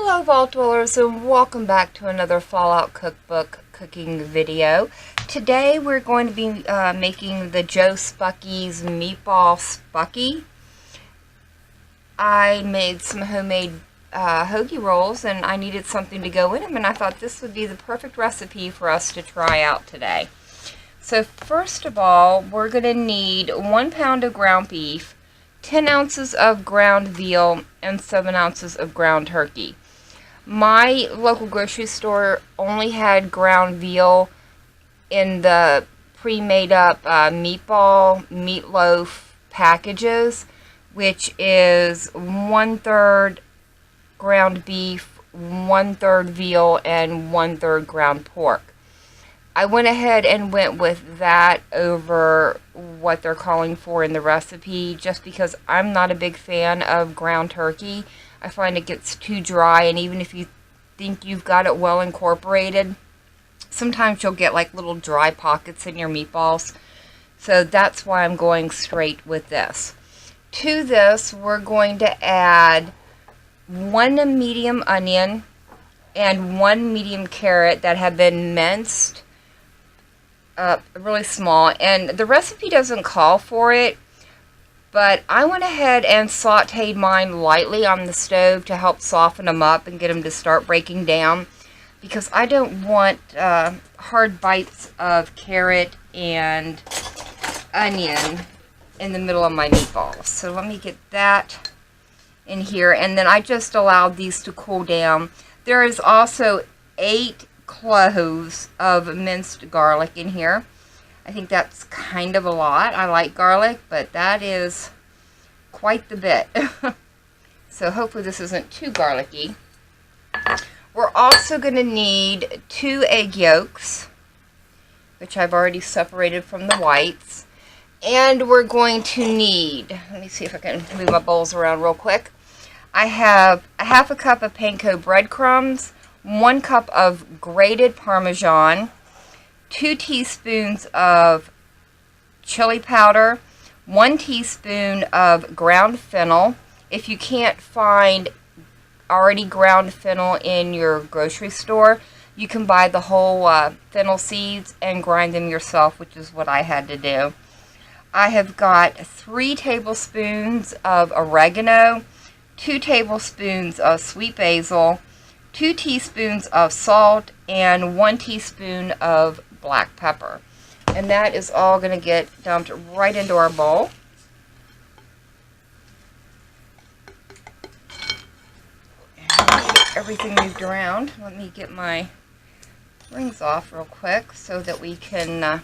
Hello Vault Dwellers, and welcome back to another Fallout Cookbook cooking video. Today we're going to be making the Joe Spuckies Meatball Spuckie. I made some homemade hoagie rolls and I needed something to go in them, and I thought this would be the perfect recipe for us to try out today. So first of all, we're going to need 1 pound of ground beef, 10 ounces of ground veal, and 7 ounces of ground turkey. My local grocery store only had ground veal in the pre-made up meatloaf packages, which is 1/3 ground beef, 1/3 veal, and 1/3 ground pork. I went ahead and went with that over what they're calling for in the recipe, just because I'm not a big fan of ground turkey. I find it gets too dry, and even if you think you've got it well incorporated, sometimes you'll get like little dry pockets in your meatballs. So that's why I'm going straight with this. To this, we're going to add 1 medium onion and 1 medium carrot that have been minced really small, and the recipe doesn't call for it, but I went ahead and sauteed mine lightly on the stove to help soften them up and get them to start breaking down, because I don't want hard bites of carrot and onion in the middle of my meatballs. So let me get that in here, and then I just allowed these to cool down. There is also 8 cloves of minced garlic in here. I think that's kind of a lot. I like garlic, but that is quite the bit. So hopefully this isn't too garlicky. We're also going to need 2 egg yolks, which I've already separated from the whites. And we're going to need, let me see if I can move my bowls around real quick. I have a half a cup of panko breadcrumbs, 1 cup of grated Parmesan, 2 teaspoons of chili powder, 1 teaspoon of ground fennel. If you can't find already ground fennel in your grocery store, you can buy the whole fennel seeds and grind them yourself, which is what I had to do. I have got 3 tablespoons of oregano, 2 tablespoons of sweet basil, 2 teaspoons of salt, and 1 teaspoon of black pepper. And that is all going to get dumped right into our bowl. And get everything moved around. Let me get my rings off real quick so that we can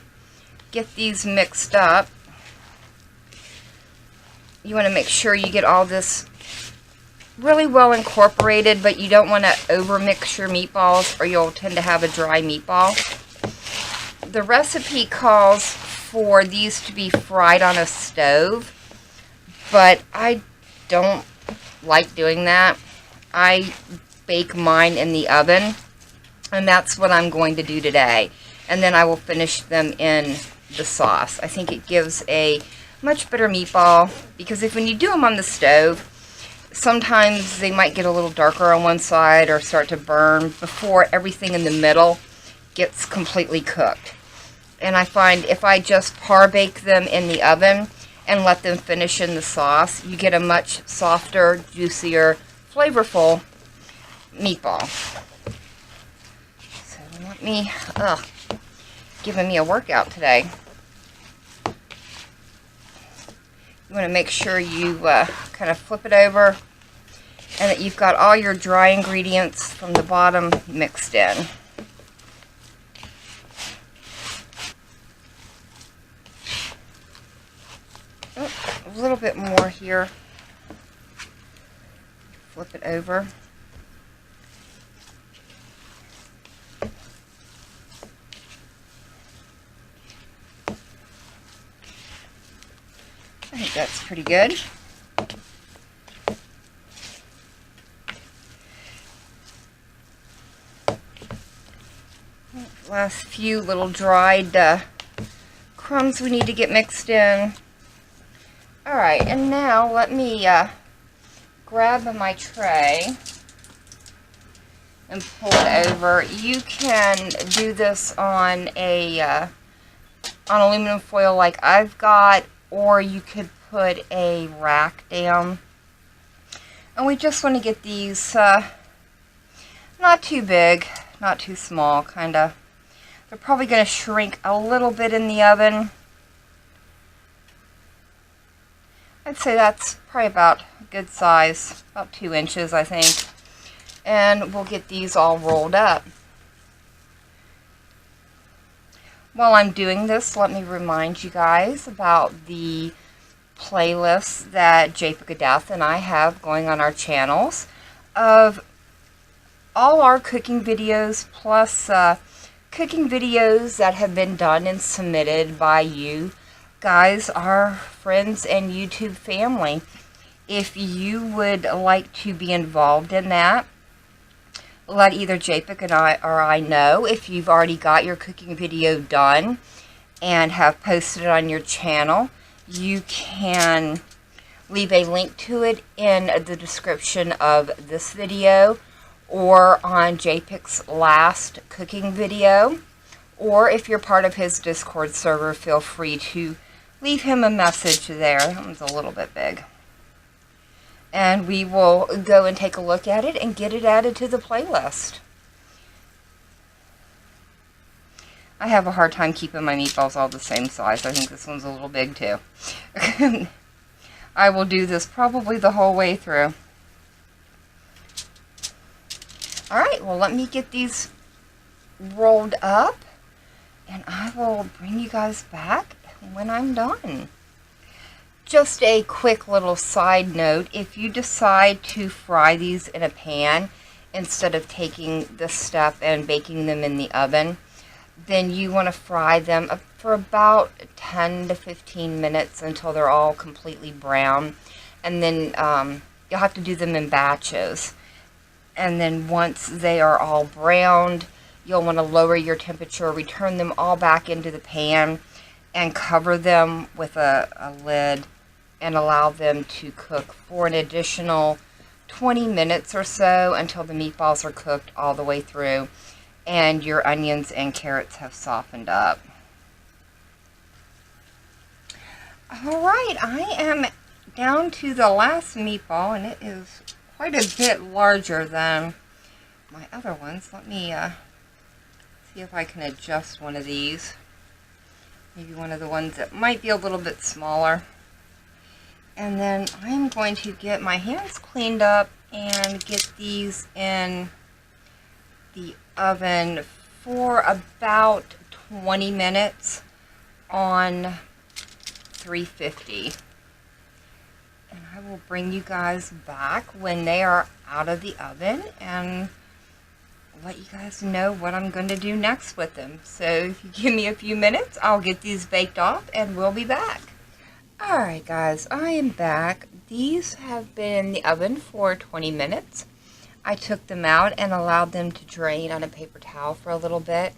get these mixed up. You want to make sure you get all this really well incorporated, but you don't want to over mix your meatballs or you'll tend to have a dry meatball. The recipe calls for these to be fried on a stove, but I don't like doing that. I bake mine in the oven, and that's what I'm going to do today. And then I will finish them in the sauce. I think it gives a much better meatball, because when you do them on the stove, sometimes they might get a little darker on one side or start to burn before everything in the middle gets completely cooked. And I find if I just par bake them in the oven and let them finish in the sauce, you get a much softer, juicier, flavorful meatball. So let me, giving me a workout today. You want to make sure you kind of flip it over and that you've got all your dry ingredients from the bottom mixed in. Oh, a little bit more here. Flip it over. I think that's pretty good. Last few little dried crumbs we need to get mixed in. Alright, and now let me grab my tray and pull it over. You can do this on a on aluminum foil like I've got, or you could put a rack down. And we just want to get these not too big, not too small, kind of. They're probably going to shrink a little bit in the oven. I'd say that's probably about a good size, about 2 inches, I think. And we'll get these all rolled up. While I'm doing this, let me remind you guys about the playlists that Spuckie and I have going on our channels of all our cooking videos, plus cooking videos that have been done and submitted by you guys, our friends and YouTube family. If you would like to be involved in that, let either Spuckie and I know. If you've already got your cooking video done and have posted it on your channel, you can leave a link to it in the description of this video, or on Spuckie's last cooking video. Or if you're part of his Discord server, feel free to leave him a message there. That one's a little bit big. And we will go and take a look at it and get it added to the playlist. I have a hard time keeping my meatballs all the same size. I think this one's a little big too. I will do this probably the whole way through. Alright, well, let me get these rolled up, and I will bring you guys back when I'm done. Just a quick little side note, if you decide to fry these in a pan instead of taking this step and baking them in the oven, then you want to fry them for about 10 to 15 minutes until they're all completely brown. And then you'll have to do them in batches. And then once they are all browned, you'll want to lower your temperature, return them all back into the pan, and cover them with a lid and allow them to cook for an additional 20 minutes or so until the meatballs are cooked all the way through and your onions and carrots have softened up. Alright, I am down to the last meatball, and it is quite a bit larger than my other ones. Let me see if I can adjust one of these. Maybe one of the ones that might be a little bit smaller. And then I'm going to get my hands cleaned up and get these in the oven for about 20 minutes on 350. And I will bring you guys back when they are out of the oven and let you guys know what I'm going to do next with them. So if you give me a few minutes, I'll get these baked off and we'll be back. Alright guys, I am back. These have been in the oven for 20 minutes. I took them out and allowed them to drain on a paper towel for a little bit.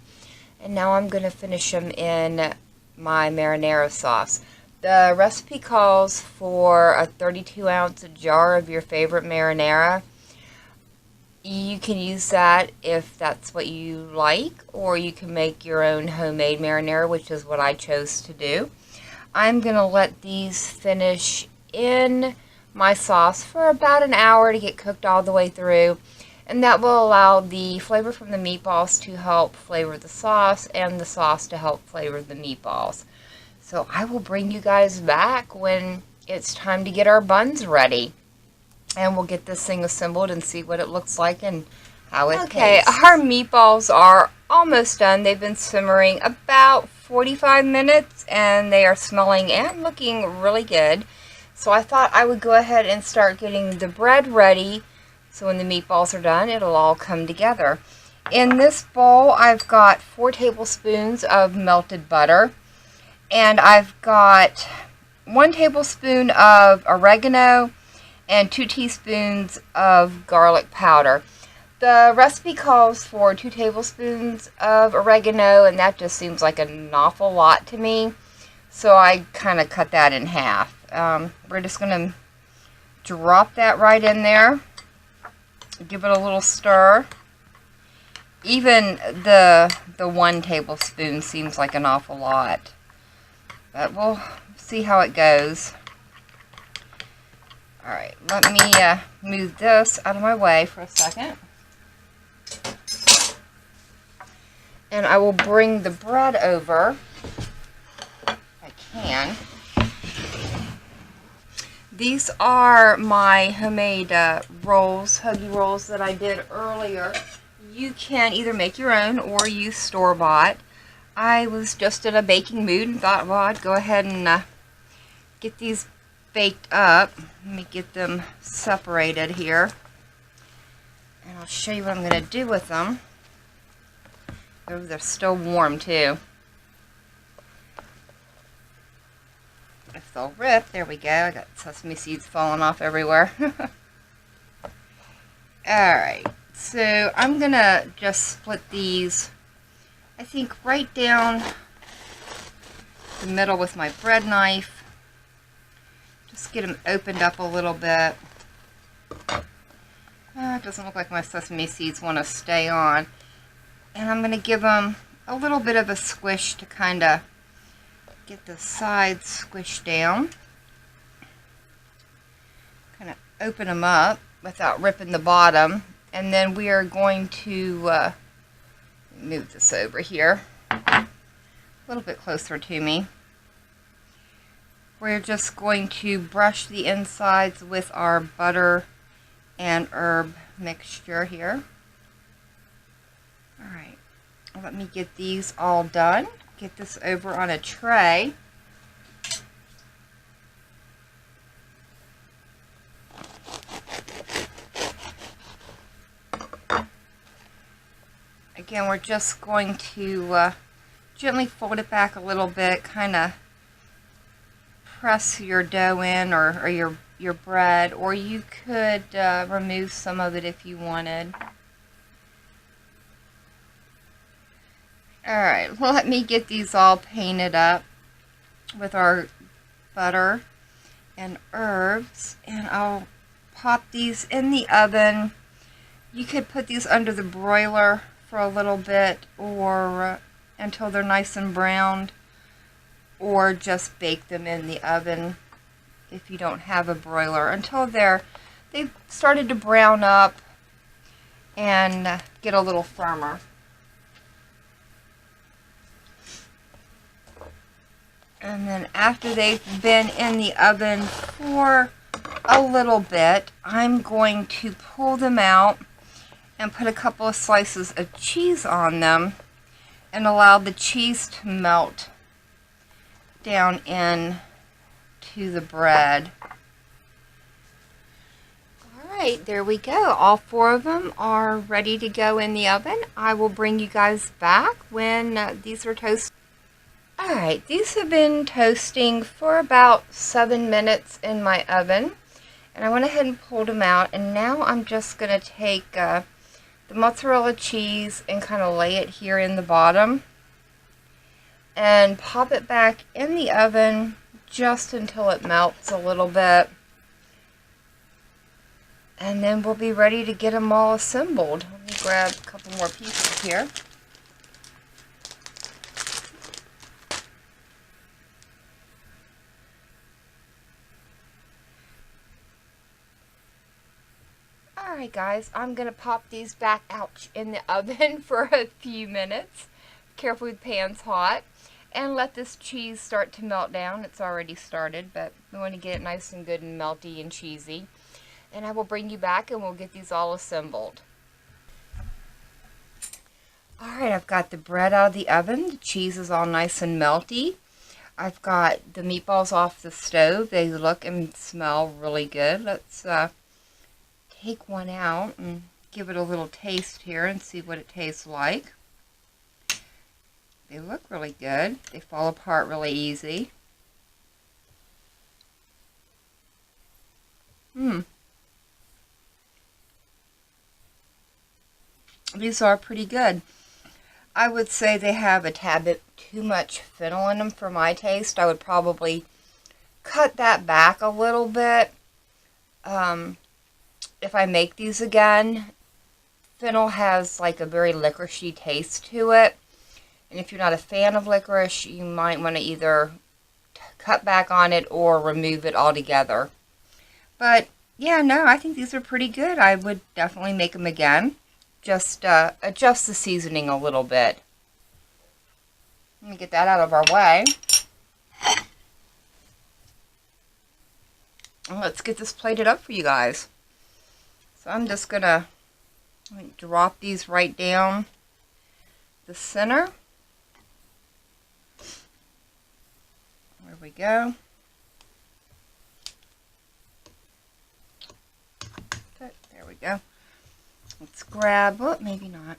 And now I'm going to finish them in my marinara sauce. The recipe calls for a 32-ounce jar of your favorite marinara. You can use that if that's what you like, or you can make your own homemade marinara, which is what I chose to do. I'm going to let these finish in my sauce for about an hour to get cooked all the way through, and that will allow the flavor from the meatballs to help flavor the sauce and the sauce to help flavor the meatballs. So I will bring you guys back when it's time to get our buns ready, and we'll get this thing assembled and see what it looks like and how it tastes. Our meatballs are almost done. They've been simmering about 45 minutes and they are smelling and looking really good. So I thought I would go ahead and start getting the bread ready, so when the meatballs are done, it'll all come together. In this bowl, I've got 4 tablespoons of melted butter, and I've got 1 tablespoon of oregano and 2 teaspoons of garlic powder. The recipe calls for 2 tablespoons of oregano, and that just seems like an awful lot to me, so I kind of cut that in half. We're just going to drop that right in there, give it a little stir, Even the 1 tablespoon seems like an awful lot. But we'll see how it goes. Alright, let me move this out of my way for a second. And I will bring the bread over, if I can. These are my homemade rolls, hoagie rolls that I did earlier. You can either make your own or use store-bought. I was just in a baking mood and thought, well, I'd go ahead and get these baked up. Let me get them separated here. And I'll show you what I'm going to do with them. Oh, they're still warm too. If they'll rip, there we go. I got sesame seeds falling off everywhere. Alright, so I'm going to just split these, I think, right down the middle with my bread knife. Just get them opened up a little bit. It doesn't look like my sesame seeds want to stay on. And I'm going to give them a little bit of a squish to kind of get the sides squished down. Kind of open them up without ripping the bottom. And then we are going to move this over here a little bit closer to me. We're just going to brush the insides with our butter and herb mixture here. Alright, let me get these all done. Get this over on a tray. Again, we're just going to gently fold it back a little bit, kind of press your dough in, or your bread, or you could remove some of it if you wanted. Alright, well, let me get these all painted up with our butter and herbs, and I'll pop these in the oven. You could put these under the broiler for a little bit, or until they're nice and browned, or just bake them in the oven if you don't have a broiler until they've started to brown up and get a little firmer. And then after they've been in the oven for a little bit, I'm going to pull them out and put a couple of slices of cheese on them and allow the cheese to melt down in to the bread. Alright, there we go. All 4 of them are ready to go in the oven. I will bring you guys back when these are toasted. Alright, these have been toasting for about 7 minutes in my oven, and I went ahead and pulled them out, and now I'm just going to take the mozzarella cheese and kind of lay it here in the bottom and pop it back in the oven just until it melts a little bit, and then we'll be ready to get them all assembled. Let me grab a couple more pieces here. Alright guys, I'm going to pop these back out in the oven for a few minutes. Careful, the pan's hot. And let this cheese start to melt down. It's already started, but we want to get it nice and good and melty and cheesy. And I will bring you back and we'll get these all assembled. Alright, I've got the bread out of the oven. The cheese is all nice and melty. I've got the meatballs off the stove. They look and smell really good. Let's take one out and give it a little taste here and see what it tastes like. They look really good. They fall apart really easy. These are pretty good. I would say they have a tad bit too much fennel in them for my taste. I would probably cut that back a little bit. If I make these again, fennel has like a very licoricey taste to it. And if you're not a fan of licorice, you might want to either cut back on it or remove it altogether. But yeah, no, I think these are pretty good. I would definitely make them again. Just adjust the seasoning a little bit. Let me get that out of our way. And let's get this plated up for you guys. So I'm just going to drop these right down the center. There we go. Okay, there we go. Let's grab, oh, maybe not.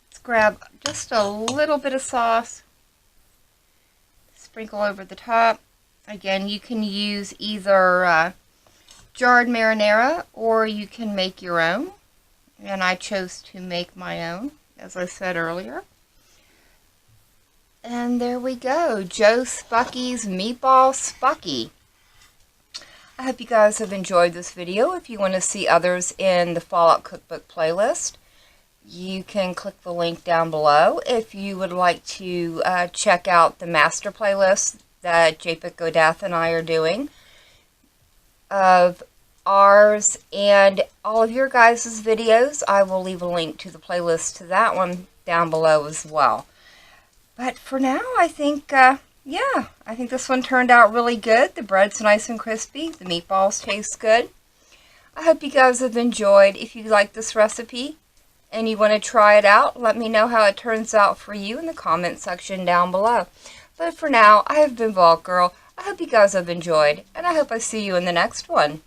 Let's grab just a little bit of sauce. Sprinkle over the top. Again, you can use either jarred marinara or you can make your own. And I chose to make my own, as I said earlier. And there we go, Joe Spuckie's Meatball Spuckie. I hope you guys have enjoyed this video. If you want to see others in the Fallout Cookbook playlist, you can click the link down below. If you would like to check out the master playlist that Japik Godath and I are doing of ours and all of your guys' videos, I will leave a link to the playlist to that one down below as well. But for now, I think, yeah, I think this one turned out really good. The bread's nice and crispy. The meatballs taste good. I hope you guys have enjoyed. If you like this recipe and you want to try it out, let me know how it turns out for you in the comment section down below. But for now, I have been Vault Girl. I hope you guys have enjoyed, and I hope I see you in the next one.